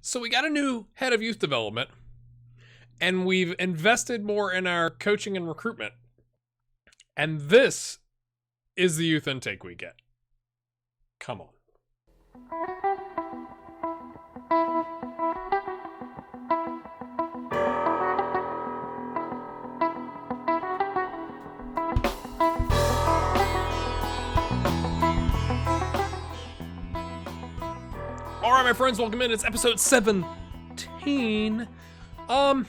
So we got a new head of youth development, and we've invested more in our coaching and recruitment. And this is the youth intake we get. Come on. All right, my friends, welcome in. It's episode 17. I'll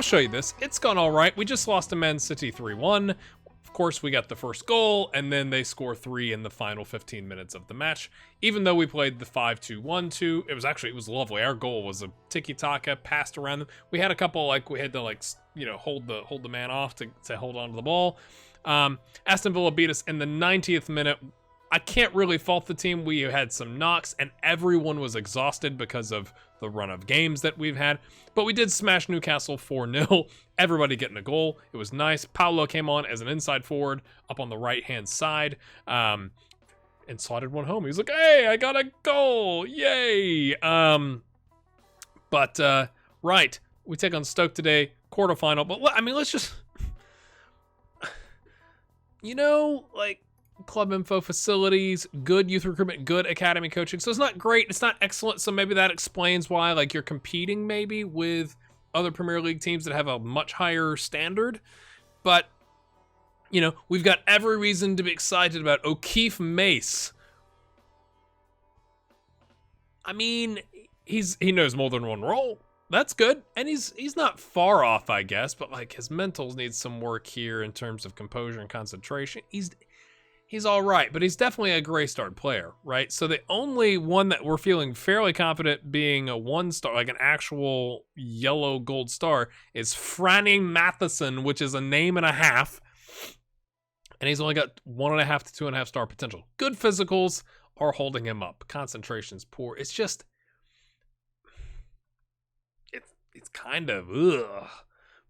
show you this. It's gone all right. We just lost to Man City 3-1. Of course, we got the first goal, and then they score 3 in the final 15 minutes of the match. Even though we played the 5-2-1-2, it was lovely. Our goal was a Tiki-Taka, passed around them. We had a couple, we had to, hold the man off to hold on to the ball. Aston Villa beat us in the 90th minute. I can't really fault the team. We had some knocks, and everyone was exhausted because of the run of games that we've had. But we did smash Newcastle 4-0. Everybody getting a goal. It was nice. Paulo came on as an inside forward up on the right-hand side and slotted one home. He was like, hey, I got a goal. Yay. Right. We take on Stoke today, quarterfinal. But, let's just... club info, facilities, good youth recruitment, good academy coaching. So it's not great, it's not excellent, so maybe that explains why you're competing maybe with other Premier League teams that have a much higher standard. But we've got every reason to be excited about O'Keefe Mace. He knows more than one role. That's good, and he's not far off, I guess, but his mentals need some work here in terms of composure and concentration. He's all right, but he's definitely a gray starred player, right? So the only one that we're feeling fairly confident being a 1-star, an actual yellow gold star, is Franny Matheson, which is a name and a half. And he's only got 1.5 to 2.5 star potential. Good physicals are holding him up. Concentration's poor. It's just, it's kind of, ugh.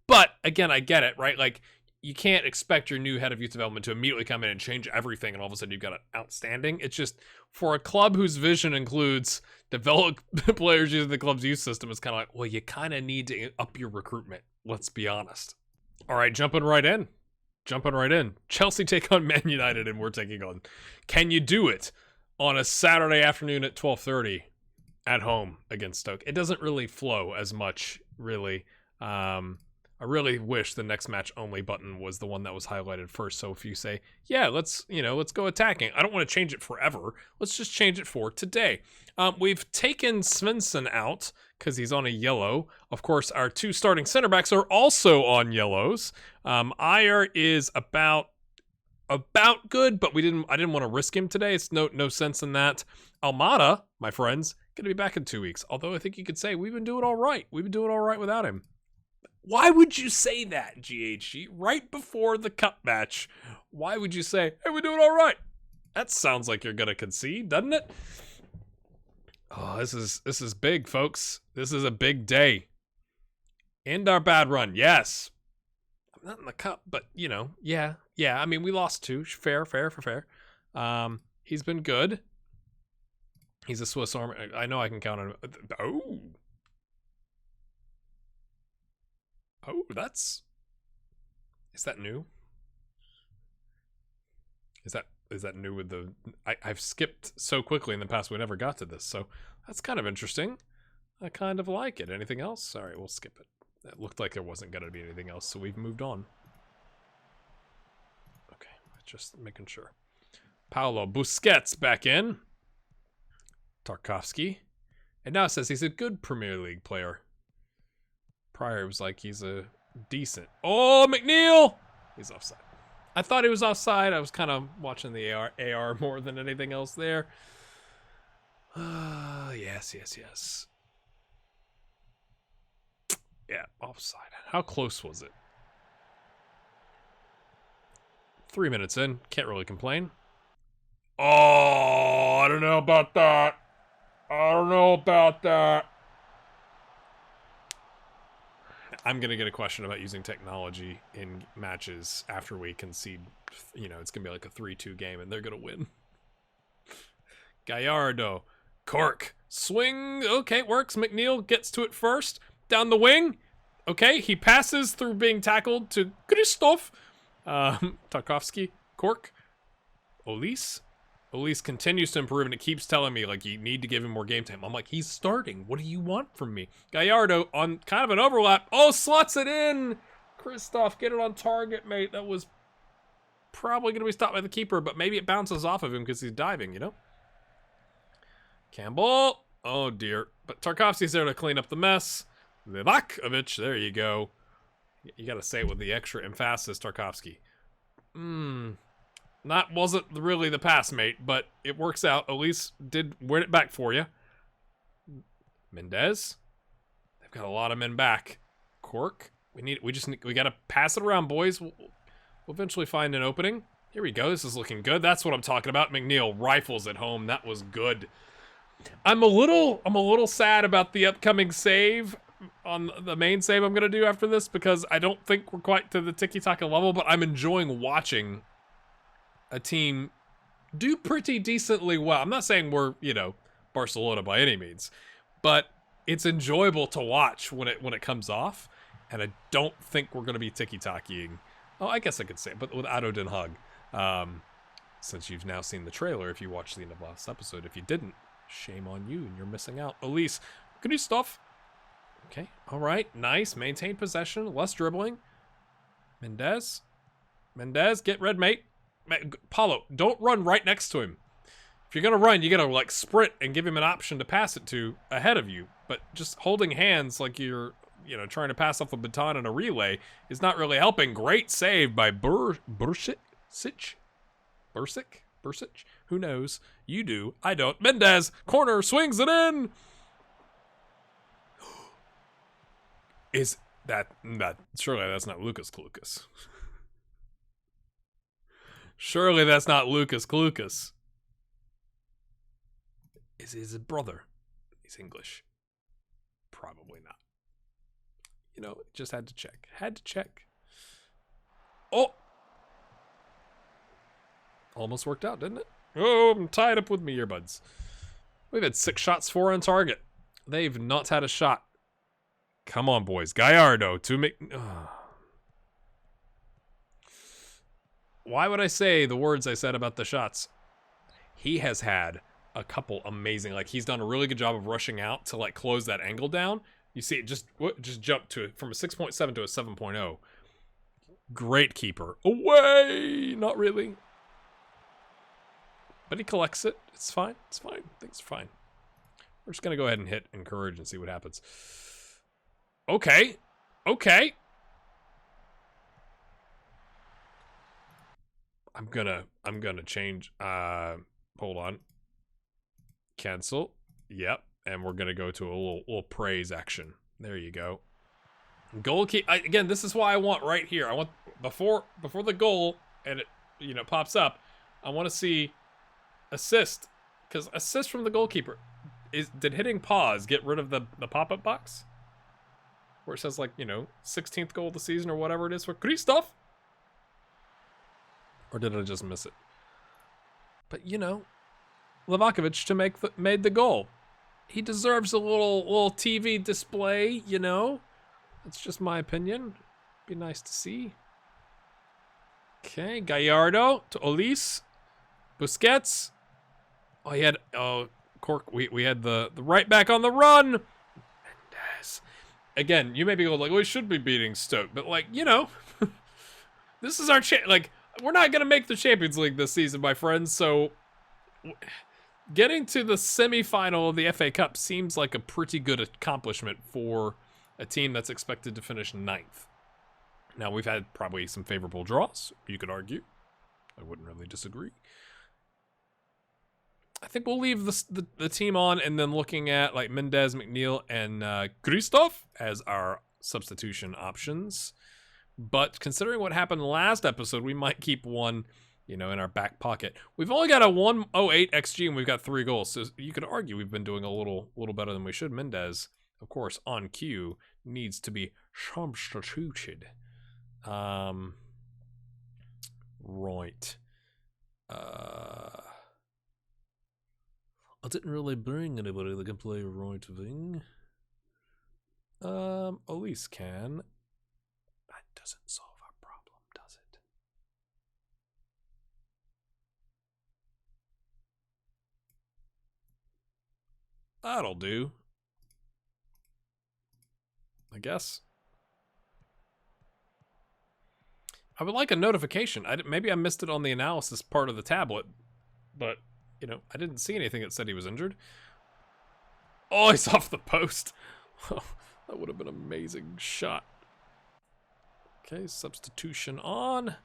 But again, I get it, right? You can't expect your new head of youth development to immediately come in and change everything, and all of a sudden you've got an outstanding. It's just, for a club whose vision includes develop players using the club's youth system, it's kind of you kind of need to up your recruitment. Let's be honest. All right, jumping right in. Chelsea take on Man United, and we're taking on Can You Do It on a Saturday afternoon at 12:30 at home against Stoke. It doesn't really flow as much, really. I really wish the next match only button was the one that was highlighted first. So if you say, yeah, let's go attacking. I don't want to change it forever. Let's just change it for today. We've taken Svensson out because he's on a yellow. Of course, our 2 starting center backs are also on yellows. Ayer is about good, but I didn't want to risk him today. It's no sense in that. Almada, my friends, going to be back in 2 weeks. Although I think you could say we've been doing all right. We've been doing all right without him. Why would you say that, GHG? Right before the cup match, why would you say, hey, we're doing all right? That sounds like you're going to concede, doesn't it? Oh, this is big, folks. This is a big day. End our bad run, yes. I'm not in the cup, but, yeah. We lost 2. Fair. He's been good. He's a Swiss Army. I know I can count on him. Oh, is that new? Is that new with the, I've skipped so quickly in the past we never got to this, so that's kind of interesting. I kind of like it. Anything else? All right, we'll skip it. It looked like there wasn't going to be anything else, so we've moved on. Okay, just making sure. Paulo Busquets back in. Tarkovsky. And now it says he's a good Premier League player. Prior, it was he's a decent. Oh, McNeil! He's offside. I thought he was offside. I was kind of watching the AR more than anything else there. Yes. Yeah, offside. How close was it? 3 minutes in. Can't really complain. Oh, I don't know about that. I'm going to get a question about using technology in matches after we concede. It's going to be like a 3-2 game and they're going to win. Gallardo. Cork. Swing. Okay, works. McNeil gets to it first. Down the wing. Okay, he passes through being tackled to Christoph. Tarkovsky. Cork. Olise. Olise continues to improve, and it keeps telling me, like, you need to give him more game time. I'm like, he's starting. What do you want from me? Gallardo on kind of an overlap. Oh, slots it in. Christoph, get it on target, mate. That was probably going to be stopped by the keeper, but maybe it bounces off of him because he's diving, you know? Campbell. Oh, dear. But Tarkovsky's there to clean up the mess. Livakovic. There you go. You got to say it with the extra emphasis, Tarkovsky. That wasn't really the pass, mate, but it works out. Elise did win it back for you. Mendez. They've got a lot of men back. Cork. We gotta pass it around, boys. We'll eventually find an opening. Here we go. This is looking good. That's what I'm talking about. McNeil rifles at home. That was good. I'm a little sad about the upcoming save on the main save I'm gonna do after this, because I don't think we're quite to the Tiki-Taka level, but I'm enjoying watching a team do pretty decently well. I'm not saying we're, Barcelona by any means, but it's enjoyable to watch when it comes off, and I don't think we're going to be tiki-taking. Oh, I guess I could say it, but with Ado Den Haag. Since you've now seen the trailer, if you watched the end of last episode. If you didn't, shame on you, and you're missing out. Elise, good new stuff. Okay, all right, nice. Maintain possession, less dribbling. Mendez, get red, mate. Paulo, don't run right next to him. If you're gonna run, you gotta like sprint and give him an option to pass it to ahead of you. But just holding hands like you're, trying to pass off the baton in a relay is not really helping. Great save by Bursic? Who knows? You do. I don't. Mendez, corner, swings it in. Is that surely that's not Lucas Clucas. Surely that's not Lucas Clucas. Is his brother? He's English. Probably not. Just had to check. Oh! Almost worked out, didn't it? Oh, I'm tied up with my earbuds. We've had 6 shots, 4 on target. They've not had a shot. Come on, boys. Gallardo to make... Why would I say the words I said about the shots? He has had a couple amazing, he's done a really good job of rushing out to close that angle down. You see it just jump to it from a 6.7 to a 7.0. Great keeper. Away! Not really. But he collects it. It's fine. Things are fine. We're just going to go ahead and hit encourage and see what happens. Okay. I'm gonna change, hold on. Cancel. Yep. And we're gonna go to a little praise action. There you go. Goal key, again, this is why I want right here. I want, before the goal, and it, pops up, I want to see assist. Because assist from the goalkeeper. Did hitting pause get rid of the pop-up box? Where it says, 16th goal of the season or whatever it is for Christoph? Or did I just miss it? But, Livakovic to made the goal. He deserves a little TV display, That's just my opinion. Be nice to see. Okay, Gallardo to Olise. Busquets. Oh, Cork. We had the right back on the run. Mendez. Again, you may be going we should be beating Stoke, but this is our chance. We're not going to make the Champions League this season, my friends, so getting to the semi-final of the FA Cup seems like a pretty good accomplishment for a team that's expected to finish 9th. Now, we've had probably some favorable draws, you could argue. I wouldn't really disagree. I think we'll leave the team on, and then looking at Mendez, McNeil, and Christoph as our substitution options. But considering what happened last episode, we might keep one, in our back pocket. We've only got a 108 XG, and we've got 3 goals. So you could argue we've been doing a little better than we should. Mendez, of course, on cue, needs to be substituted. Right. I didn't really bring anybody that can play right wing. Elise can. That doesn't solve our problem, does it? That'll do. I guess. I would like a notification. Maybe I missed it on the analysis part of the tablet, but, you know, I didn't see anything that said he was injured. Oh, he's off the post. That would have been an amazing shot. Okay, substitution on.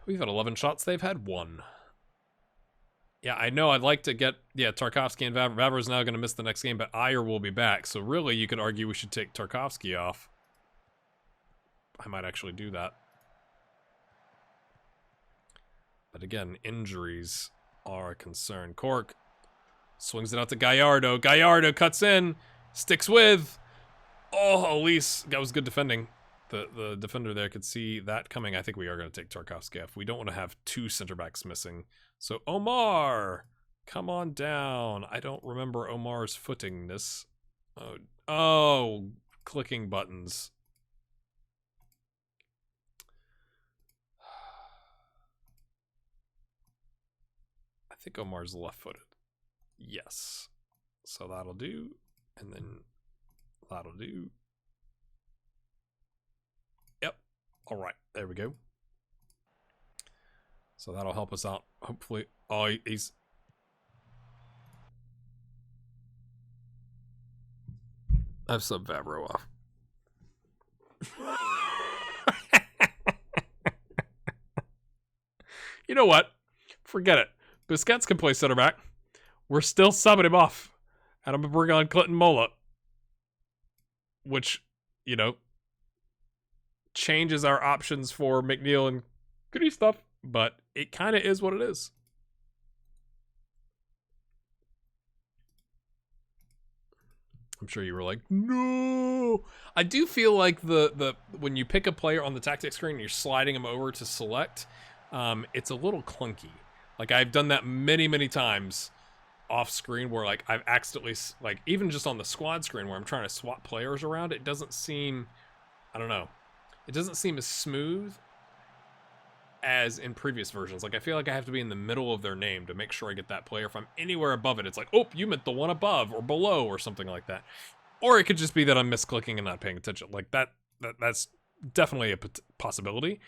We've had 11 shots. They've had 1. Yeah, I know I'd like to get... Yeah, Tarkovsky and Vavr's now going to miss the next game, but Ayer will be back. So really, you could argue we should take Tarkovsky off. I might actually do that. But again, injuries are a concern. Cork swings it out to Gallardo. Gallardo cuts in, sticks with. Oh, Elise, that was good defending. The defender there could see that coming. I think we are going to take Tarkovsky off. We don't want to have 2 center backs missing. So Omar, come on down. I don't remember Omar's footingness. Oh, clicking buttons. I think Omar's left-footed. Yes. So that'll do. And then that'll do. Yep. All right. There we go. So that'll help us out. Hopefully. Oh, he's... I've subbed Vavro off. You know what? Forget it. Busquets can play center back. We're still subbing him off. And I'm going to bring on Clinton Mola. Which, you know, changes our options for McNeil and Goody stuff. But it kind of is what it is. I'm sure you were like, no. I do feel like the when you pick a player on the tactics screen and you're sliding him over to select, it's a little clunky. Like, I've done that many, many times off screen where, like, I've accidentally, like, even just on the squad screen where I'm trying to swap players around, it doesn't seem, I don't know, it doesn't seem as smooth as in previous versions. Like, I feel like I have to be in the middle of their name to make sure I get that player. If I'm anywhere above it, it's like, oh, you meant the one above or below or something like that. Or it could just be that I'm misclicking and not paying attention. Like, that's definitely a possibility.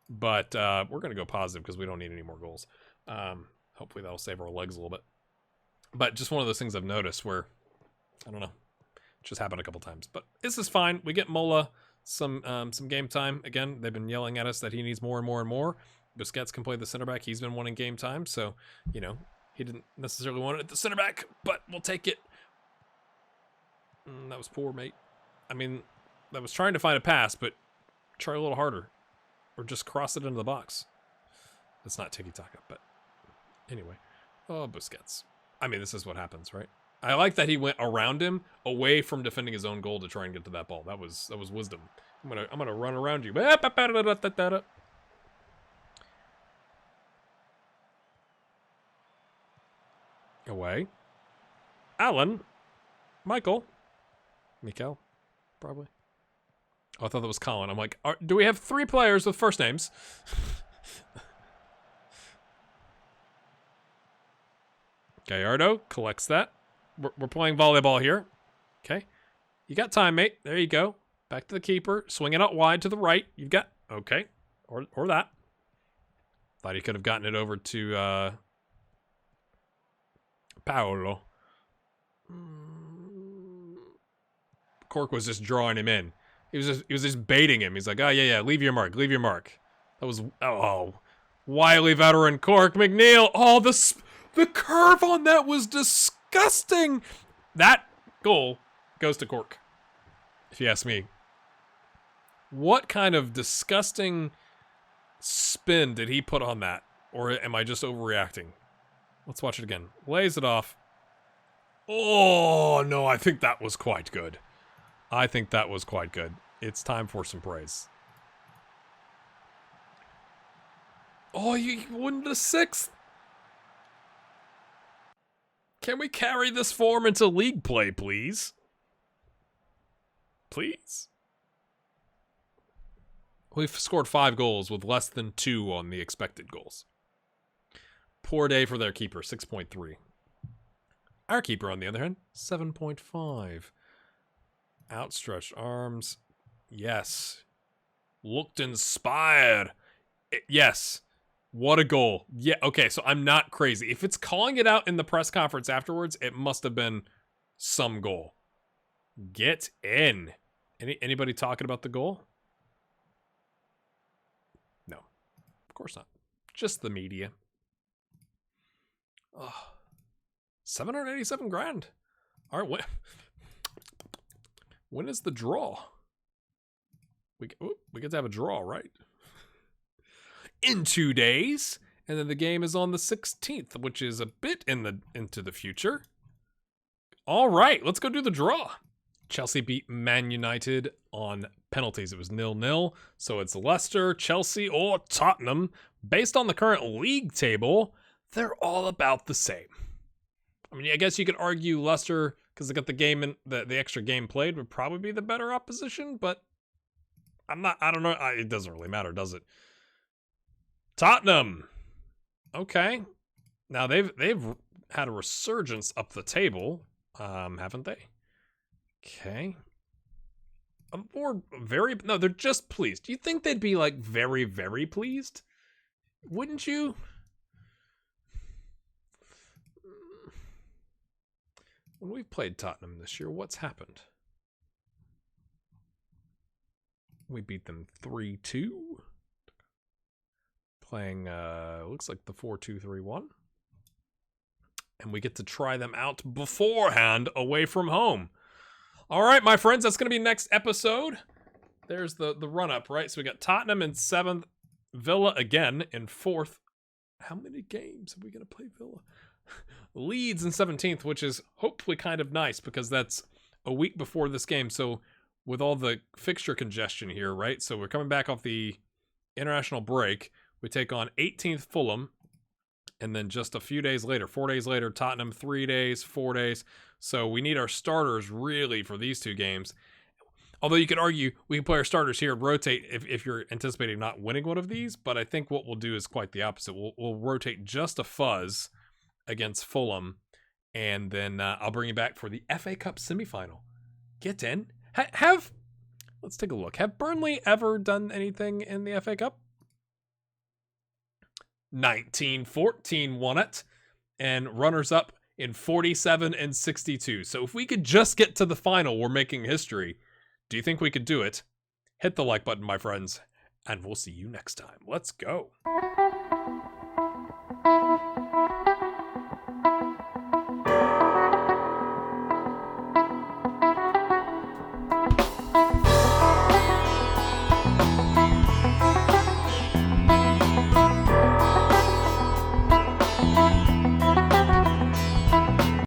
But we're going to go positive because we don't need any more goals. Hopefully that'll save our legs a little bit. But just one of those things I've noticed where, I don't know, it just happened a couple times. But this is fine. We get Mola some game time. Again, they've been yelling at us that he needs more and more and more. Busquets can play the center back. He's been wanting game time. So, you know, he didn't necessarily want it at the center back, but we'll take it. That was poor, mate. I mean, I was trying to find a pass, but try a little harder. Or just cross it into the box. It's not Tiki-Taka, but anyway. Oh, Busquets. I mean, this is what happens, right? I like that he went around him, away from defending his own goal to try and get to that ball. That was wisdom. I'm gonna run around you. Away. Alan. Michael, probably. Oh, I thought that was Colin. I'm like, do we have 3 players with first names? Gallardo collects that. We're playing volleyball here. Okay. You got time, mate. There you go. Back to the keeper. Swing it out wide to the right. You've got... Okay. Or that. Thought he could have gotten it over to Paolo. Cork was just drawing him in. He was just baiting him. He's like, oh, yeah, leave your mark. Leave your mark. That was... Oh. Wily veteran Cork. McNeil. Oh, the curve on that was disgusting. That goal goes to Cork, if you ask me. What kind of disgusting spin did he put on that? Or am I just overreacting? Let's watch it again. Lays it off. Oh, no, I think that was quite good. I think that was quite good. It's time for some praise. Oh, you won the 6th. Can we carry this form into league play, please? Please? We've scored 5 goals with less than 2 on the expected goals. Poor day for their keeper, 6.3. Our keeper, on the other hand, 7.5. Outstretched arms. Yes. Looked inspired. Yes. What a goal. Yeah, okay, so I'm not crazy. If it's calling it out in the press conference afterwards, it must have been some goal. Get in. Anybody talking about the goal? No. Of course not. Just the media. Oh, 787 grand. All right, when is the draw? We get to have a draw, right? In 2 days, and then the game is on the 16th, which is a bit into the future. All right, let's go do the draw. Chelsea beat Man United on penalties. It was 0-0, so it's Leicester, Chelsea, or Tottenham. Based on the current league table, they're all about the same. I mean, I guess you could argue Leicester, because they got the game in the extra game played, would probably be the better opposition, but I don't know. It doesn't really matter, does it? Tottenham. Okay. Now they've had a resurgence up the table, haven't they? Okay. No, they're just pleased. Do you think they'd be like very, very pleased? Wouldn't you? When we've played Tottenham this year, what's happened? We beat them 3-2. Playing, looks like the 4-2-3-1. And we get to try them out beforehand away from home. All right, my friends, that's going to be next episode. There's the run-up, right? So we got Tottenham in 7th, Villa again in 4th. How many games are we going to play Villa? Leeds in 17th, which is hopefully kind of nice because that's a week before this game. So with all the fixture congestion here, right? So we're coming back off the international break. We take on 18th Fulham, and then just a few days later, 4 days later, Tottenham, 3 days, 4 days. So we need our starters really for these 2 games. Although you could argue we can play our starters here and rotate if you're anticipating not winning one of these, but I think what we'll do is quite the opposite. We'll rotate just a fuzz against Fulham, and then I'll bring you back for the FA Cup semifinal. Get in. Let's take a look. Have Burnley ever done anything in the FA Cup? 1914 won it, and runners-up in 47 and 62. So if we could just get to the final, we're making history. Do you think we could do it? Hit the like button, my friends, and we'll see you next time. Let's go.